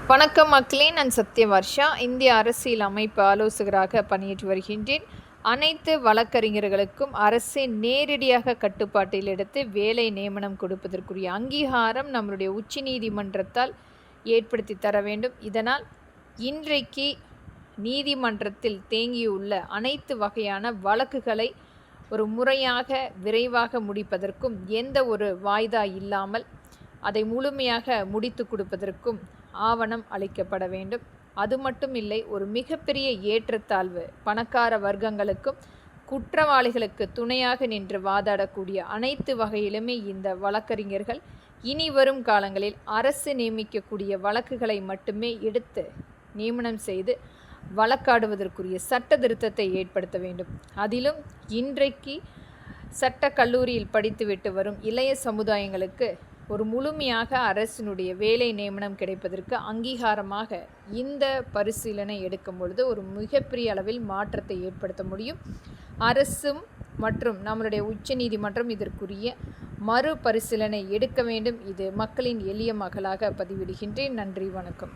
வணக்கம் மக்களே, நான் சத்யவர்ஷா. இந்திய அரசியல் அமைப்பு ஆலோசகராக பணியாற்றி வருகின்றேன். அனைத்து வழக்கறிஞர்களுக்கும் அரசை நேரடியாக கட்டுப்பாட்டில் எடுத்து வேலை நியமனம் கொடுப்பதற்குரிய அங்கீகாரம் நம்மளுடைய உச்சநீதிமன்றத்தால் ஏற்படுத்தி தர வேண்டும். இதனால் இன்றைக்கு நீதிமன்றத்தில் தேங்கியுள்ள அனைத்து வகையான வழக்குகளை ஒரு முறையாக விரைவாக முடிப்பதற்கும் எந்த ஒரு வாய்தா இல்லாமல் அதை முழுமையாக முடித்து கொடுப்பதற்கும் ஆவணம் அளிக்கப்பட வேண்டும். அது மட்டும் இல்லை, ஒரு மிகப்பெரிய ஏற்றத்தாழ்வு பணக்கார வர்க்கங்களுக்கும் குற்றவாளிகளுக்கு துணையாக நின்று வாதாடக்கூடிய அனைத்து வகையிலுமே இந்த வழக்கறிஞர்கள் இனி வரும் காலங்களில் அரசு நியமிக்கக்கூடிய வழக்குகளை மட்டுமே எடுத்து நியமனம் செய்து வழக்காடுவதற்குரிய சட்ட திருத்தத்தை ஏற்படுத்த வேண்டும். அதிலும் இன்றைக்கு சட்ட கல்லூரியில் படித்துவிட்டு வரும் இளைய சமுதாயங்களுக்கு ஒரு முழுமையாக அரசினுடைய வேலை நியமனம் கிடைப்பதற்கு அங்கீகாரமாக இந்த பரிசீலனை எடுக்கும் பொழுது ஒரு மிகப்பெரிய அளவில் மாற்றத்தை ஏற்படுத்த முடியும். அரசும் மற்றும் நம்மளுடைய உச்சநீதிமன்றம் இதற்குரிய மறுபரிசீலனை எடுக்க வேண்டும். இது மக்களின் எளிய மகளாக பதிவிடுகின்றேன். நன்றி, வணக்கம்.